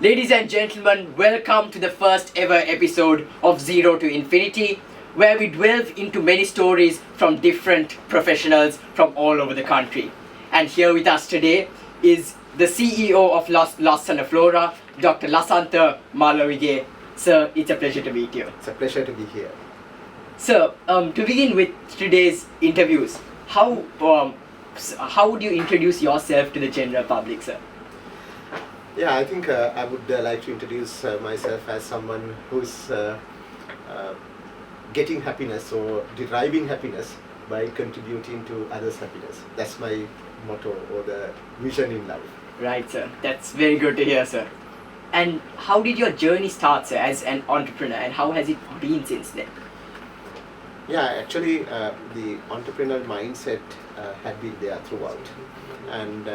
Ladies and gentlemen, welcome to the first ever episode of Zero to Infinity, where we delve into many stories from different professionals from all over the country. And here with us today is the CEO of Lassana Flora, Dr. Lasantha Malavige. Sir, it's a pleasure to meet you. It's a pleasure to be here. Sir, to begin with today's interviews, how would you introduce yourself to the general public, sir? Yeah, I think I would like to introduce myself as someone who's getting happiness or deriving happiness by contributing to others' happiness. That's my motto or the vision in life. Right, sir. That's very good to hear, sir. And how did your journey start, sir, as an entrepreneur, and how has it been since then? Yeah, actually, the entrepreneurial mindset had been there throughout, and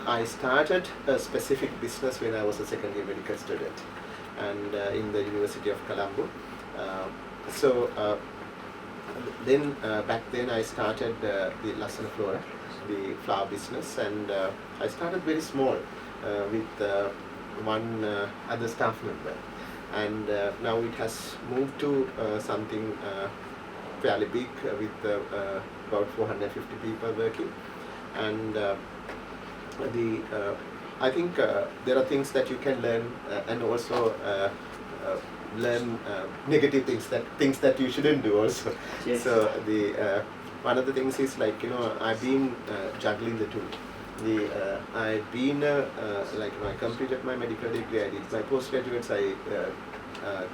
I started a specific business when I was a second year medical student, and in the University of Colombo. Then back then I started the Lassana Flora, the flower business, and I started very small with one other staff member, and now it has moved to something fairly big with about 450 people working, and I think there are things that you can learn and also learn negative things that you shouldn't do also. Yes. So one of the things is, like, I've been juggling the two. I've been I completed my medical degree, I did my postgraduates, I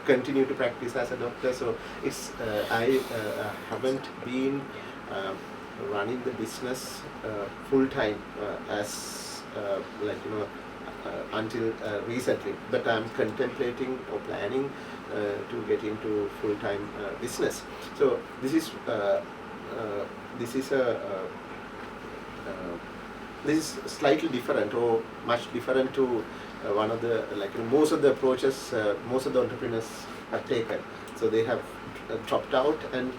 continue to practice as a doctor. So it's I haven't been running the business full time until recently, but I'm contemplating or planning to get into full time business. So this is slightly different, or much different to one of the most of the approaches most of the entrepreneurs have taken. So they have dropped out and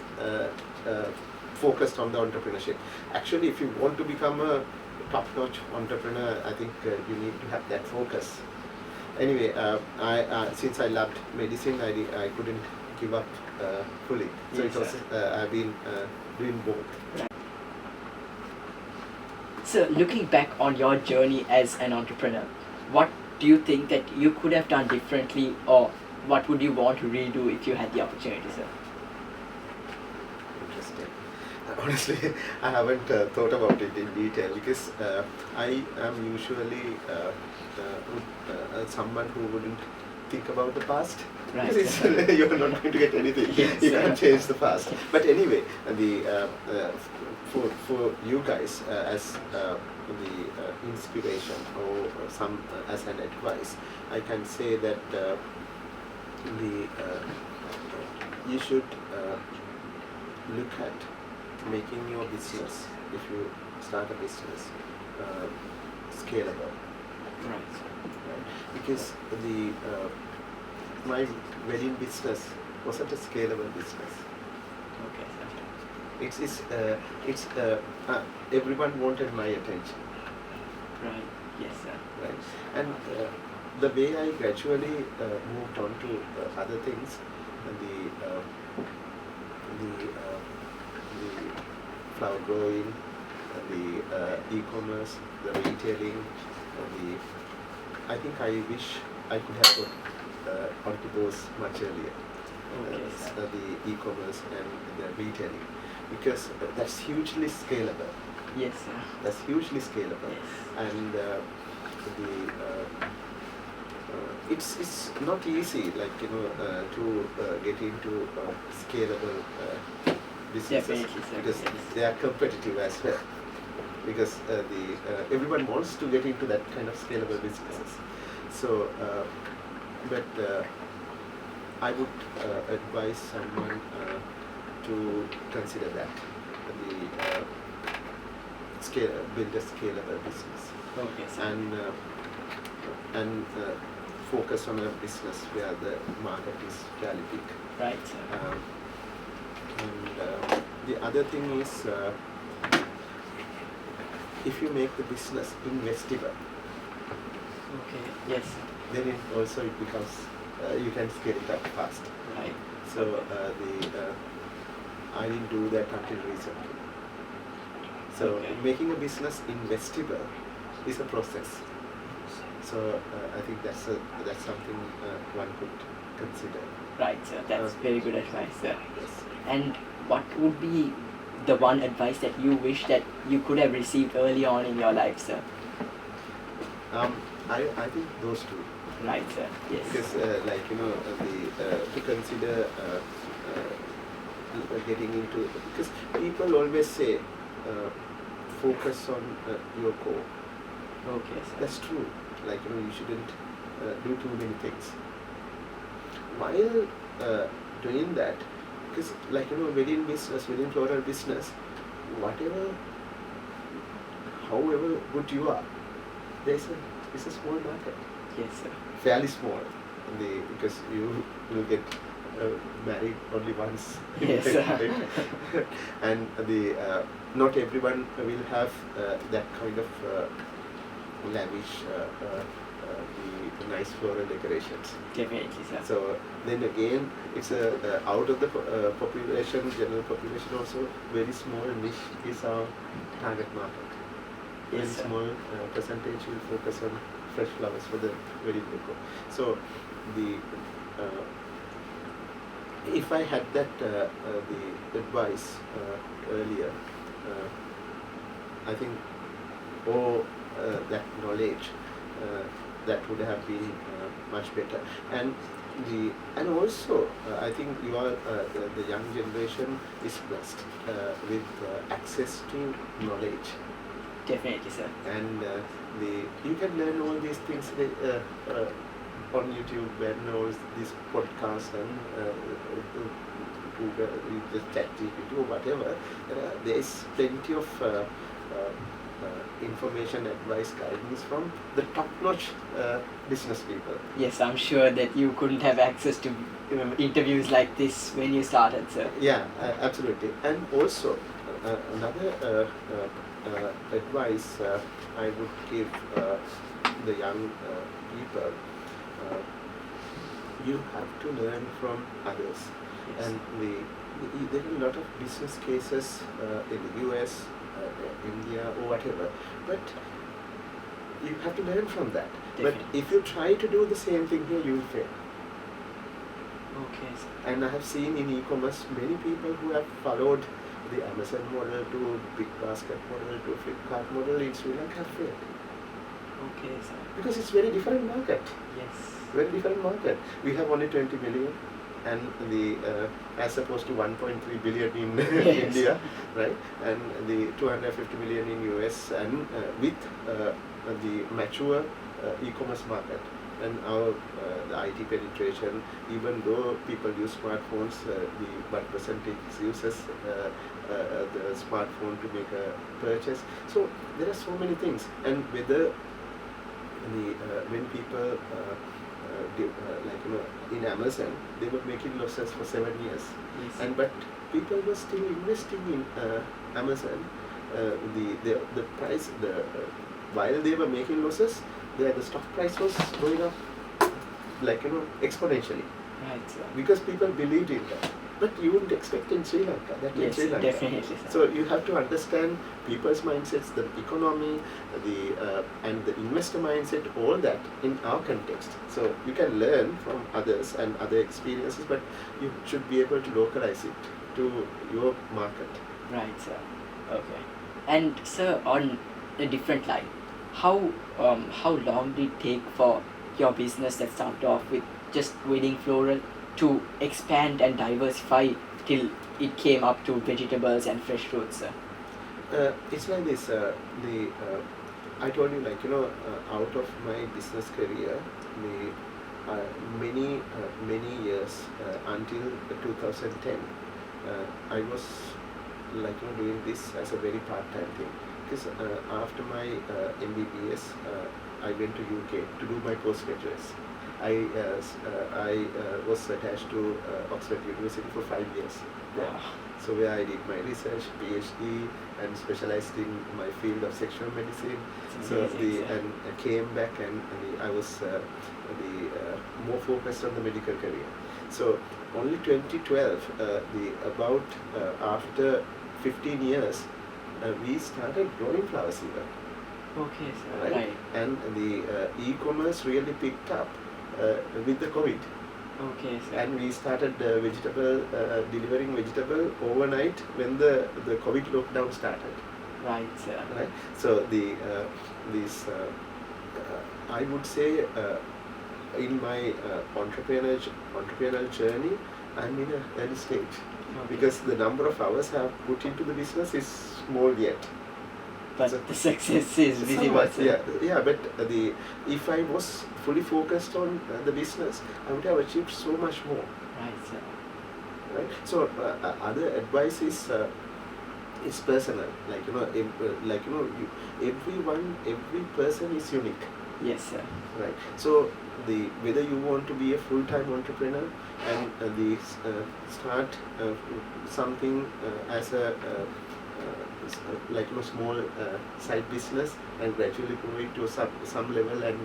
focused on the entrepreneurship. Actually, if you want to become a top-notch entrepreneur, I think you need to have that focus. Anyway, since I loved medicine, I couldn't give up fully. So yes, it was I've been doing both. So, looking back on your journey as an entrepreneur, what do you think that you could have done differently, or what would you want to redo if you had the opportunity, sir? Interesting. Honestly, I haven't thought about it in detail, because I am usually someone who wouldn't think about the past. Right. Because you're not going to get anything. Yes, You can't change the past. But anyway, for you guys as the inspiration or some as an advice, I can say that you should look at making your business, if you start a business, scalable. Right. Because my wedding business wasn't a scalable business. Okay. It's everyone wanted my attention. Right. Yes, sir. Right. And the way I gradually moved on to other things, the flower growing, the e-commerce, the retailing, I think I wish I could have put onto those much earlier. Okay, The e-commerce and the retailing, because that's hugely scalable. Yes, sir. That's hugely scalable. Yes. And it's not easy, to get into scalable businesses. Definitely, sir. Because Yes. they are competitive as well. Because everyone wants to get into that kind of scalable businesses. So, but I would advise someone to consider that, build a scalable business, Okay, sir. and focus on a business where the market is fairly big. Right, sir. And the other thing is, if you make the business investable, Okay. Yes. then it becomes you can scale it up fast. Right. So I didn't do that until recently. So Okay. making a business investable is a process. So I think that's something one could consider. Right, sir. That's very good advice, sir. Yes. And what would be the one advice that you wish that you could have received early on in your life, sir? I think those two. Right, sir. Yes. Because to consider getting into, because people always say focus on your core. Okay, sir. That's true. You shouldn't do too many things. While doing that, because within floral business, however good you are, it's a small market. Yes, sir. Fairly small, because you will get married only once. Yes, sir. And not everyone will have that kind of lavish, the nice floral decorations. Definitely, sir. So then again, it's out of the population, general population also, very small niche is our target market. Very Yes, sir. small percentage will focus on fresh flowers for the wedding decor. So if I had that the advice earlier, I think that knowledge that would have been much better. And also I think you are the young generation is blessed with access to knowledge. Definitely, sir. And you can learn all these things on YouTube and all these podcasts and Google, just ChatGPT or whatever. There is plenty of information, advice, guidance from the top-notch business people. Yes, I'm sure that you couldn't have access to interviews like this when you started, sir. Yeah, absolutely. And also another advice I would give the young people, you have to learn from others. Yes. And there are a lot of business cases in the US, India or whatever, but you have to learn from that. Definitely. But if you try to do the same thing here, you will fail. Okay, sir. And I have seen in e-commerce many people who have followed the Amazon model to Big Basket model to Flipkart model in Sri Lanka have failed. Okay, sir. Because it's very different market. Yes. Very different market. We have only 20 million and as opposed to 1.3 billion in Yes. India, right? And the 250 million in US and with the mature e-commerce market. And our the IT penetration, even though people use smartphones, what percentage uses the smartphone to make a purchase. So there are so many things, and whether when people in Amazon, they were making losses for 7 years, Yes. but people were still investing in Amazon. The price, while they were making losses, the stock price was going up exponentially, Right, sir. because people believed in that. But you wouldn't expect in Sri Lanka that in Yes, Sri Lanka. definitely, sir. So you have to understand people's mindsets, the economy, and the investor mindset, all that in our context. So you can learn from others and other experiences, but you should be able to localize it to your market. Right, sir. Okay. And sir, on a different line, how long did it take for your business that started off with just wedding floral to expand and diversify till it came up to vegetables and fresh fruits, sir? It's like this. I told you, out of my business career, many years until 2010, I was doing this as a very part-time thing. Because after my MBBS, I went to UK to do my postgraduates. I was attached to Oxford University for 5 years. Yeah. Wow. So where I did my research, PhD, and specialized in my field of sexual medicine. It's So amazing, sir. and I came back and I was more focused on the medical career. So only 2012, about after 15 years, we started growing flowers here, Okay, sir. right? Right. And the e-commerce really picked up with the COVID. Okay, sir. And we started delivering vegetable overnight when the COVID lockdown started. Right, sir. Right. So I would say in my entrepreneurial journey, I'm in a early stage Okay. because the number of hours I have put into the business is small yet. But So- the success is visible, Somewhat, sir. yeah. But if I was fully focused on the business, I would have achieved so much more. Right, sir. Right. So other advice is personal. Like every person is unique. Yes, sir. Right. So whether you want to be a full-time entrepreneur and start something as a small side business and gradually grow it to some level and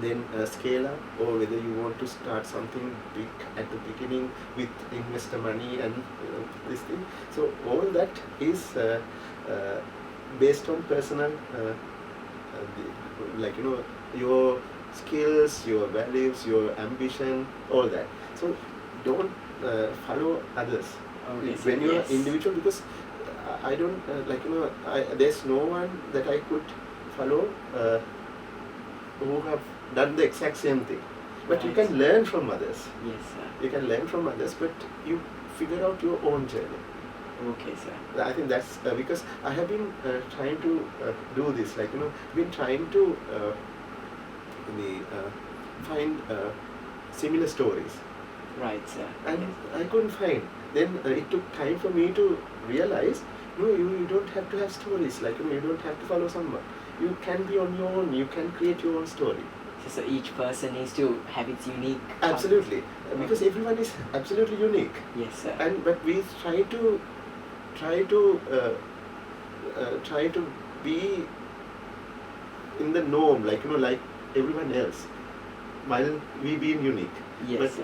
then scale up, or whether you want to start something big at the beginning with investor money and this thing. So all that is based on personal your skills, your values, your ambition, all that. So don't follow others Okay, sir. when you're Yes. individual, because I don't there's no one that I could follow who have done the exact same thing. But you Right. can learn from others. Yes, sir. You can learn from others, but you figure out your own journey. Okay, sir. I think that's because I have been trying to do this, been trying to find similar stories, Right, sir. and Yes. I couldn't find. Then it took time for me to realize, no, you don't have to have stories, you don't have to follow someone. You can be on your own, you can create your own story. So each person needs to have its unique. Absolutely, because everyone is absolutely unique. Yes, sir. But we try to be in the norm, like everyone else, while we being unique. Yes, But sir.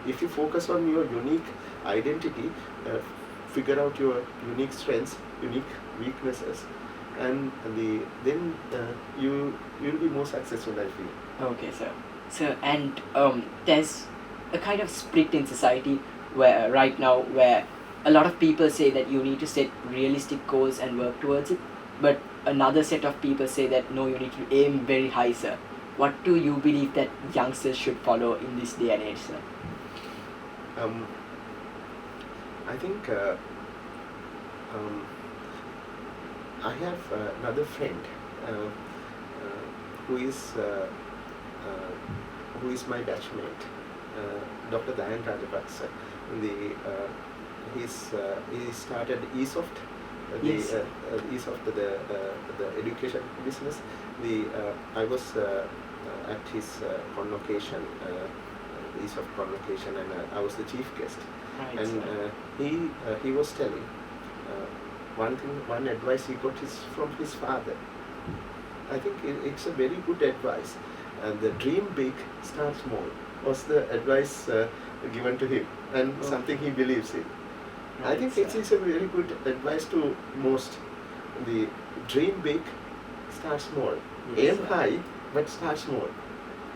if you focus on your unique identity, figure out your unique strengths, unique weaknesses, and then you'll be more successful, I feel. Okay, sir. So, and there's a kind of split in society where right now where a lot of people say that you need to set realistic goals and work towards it, but another set of people say that no, you need to aim very high, sir. What do you believe that youngsters should follow in this day and age, sir? I think I have another friend who is my batchmate, Dr. Dayan Rajapaksa. He started eSoft, Yes. eSoft, the education business. I was at his convocation, eSoft convocation, and I was the chief guest. Right, And sir. he was telling one advice he got is from his father. I think it's a very good advice. The dream big, start small was the advice given to him, and Okay. something he believes in. I Right, think sir. it is a very good advice to most. The dream big, start small. Yes, Aim sir. high, but start small.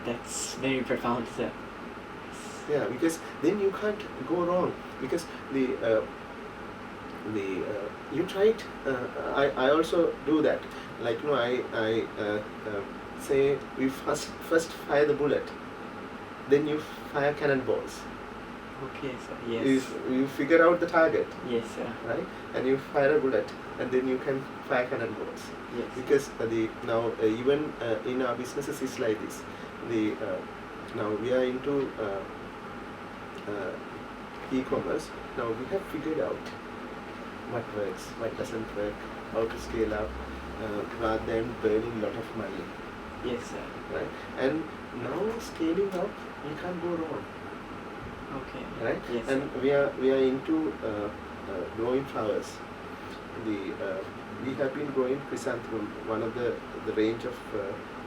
That's very profound, sir. Yeah, because then you can't go wrong. Because you try it. I also do that. I say we first fire the bullet, then you fire cannonballs. Okay, sir. Yes. You figure out the target, Yes, sir. right? And you fire a bullet, and then you can fire cannonballs. Yes. Because now even in our businesses is like this. Now we are into e-commerce. Now we have figured out what works, what doesn't work, how to scale up, rather than burning a lot of money. Yes, sir. right? And now scaling up, you can't go wrong, Okay. right? Yes, And sir. we are into growing flowers. We have been growing chrysanthemum, one of the range of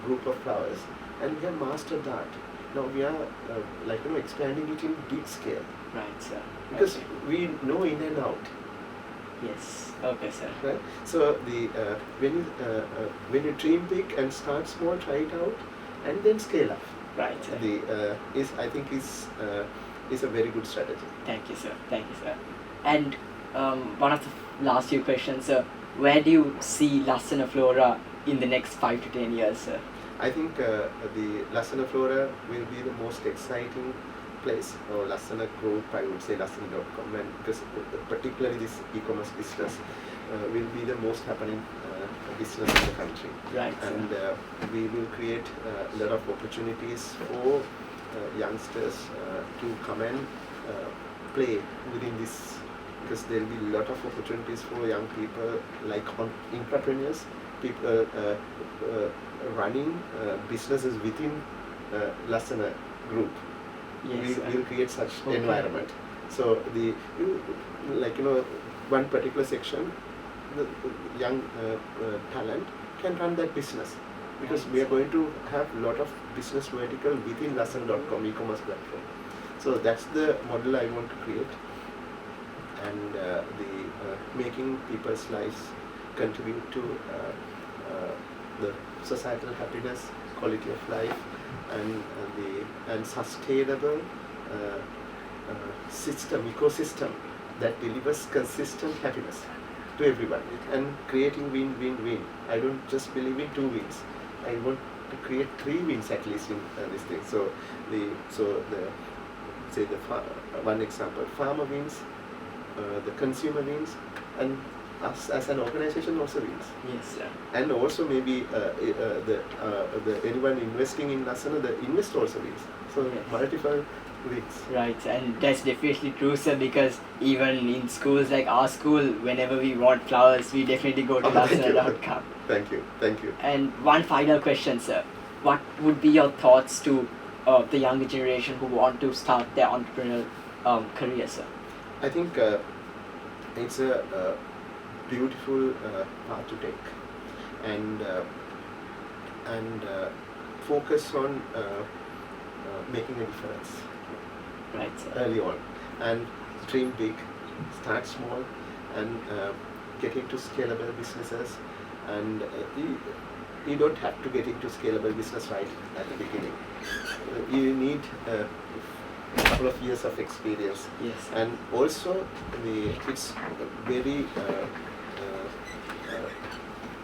group of flowers, and we have mastered that. Now we are expanding it in big scale Right, sir. because Okay. we know in and out. Yes. Okay, sir. Right. So when you dream big and start small, try it out, and then scale up. Right, sir. I think is a very good strategy. Thank you, sir. Thank you, sir. And one of the last few questions, sir. Where do you see Lassana Flora in the next 5 to 10 years, sir? I think the Lassana Flora will be the most exciting place, or Lassana group, I would say Lassana.com, and because particularly this e-commerce business will be the most happening business in the country. Right, sir. And we will create a lot of opportunities for youngsters to come and play within this, because there will be a lot of opportunities for young people like entrepreneurs, people running businesses within Lassana group. Yes, sir. We'll create such Okay. environment. So one particular section, the young talent can run that business, because we are going to have a lot of business vertical within Lasantha.com e-commerce platform. So that's the model I want to create, and making people's lives contribute to the societal happiness, quality of life, and sustainable ecosystem that delivers consistent happiness to everyone, and creating win-win-win. I don't just believe in 2 wins. I want to create 3 wins at least in this thing. So one example, farmer wins, the consumer wins, and us as an organization also wins. Yes, sir. And also maybe the anyone investing in Lassana, the investor also wins. So Yes. multiple wins. Right, and that's definitely true, sir, because even in schools like our school, whenever we want flowers, we definitely go to Oh, thank you. Lassana.com. Thank you. And one final question, sir. What would be your thoughts to the younger generation who want to start their entrepreneurial career, sir? I think it's a beautiful path to take, and focus on making a difference Right, sir. early on, and dream big, start small, and get into scalable businesses. And you don't have to get into scalable business right at the beginning. You need a couple of years of experience. Yes. And also it's very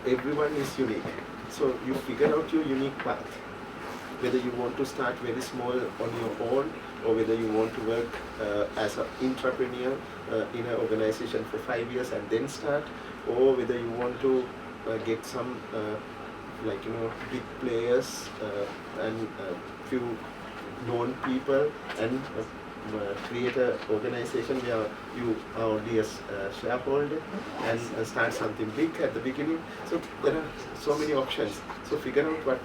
everyone is unique, so you figure out your unique path, whether you want to start very small on your own, or whether you want to work as an entrepreneur in an organization for 5 years and then start, or whether you want to get some big players and few known people, and create an organization where you are only a shareholder, and start something big at the beginning. So there are so many options. So figure out what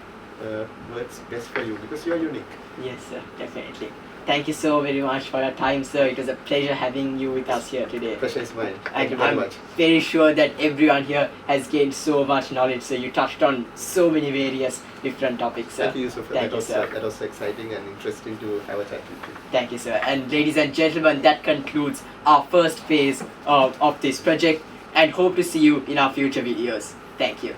works best for you, because you are unique. Yes, sir, definitely. Thank you so very much for your time, sir. It was a pleasure having you with us here today. Pleasure is mine. Thank you And very I'm much. very sure that everyone here has gained so much knowledge, so you touched on so many various different topics, sir. Thank you, Yusuf. Thank you, sir. That was exciting and interesting to have a chat with you. Thank you, sir. And ladies and gentlemen, that concludes our first phase of this project, and hope to see you in our future videos. Thank you.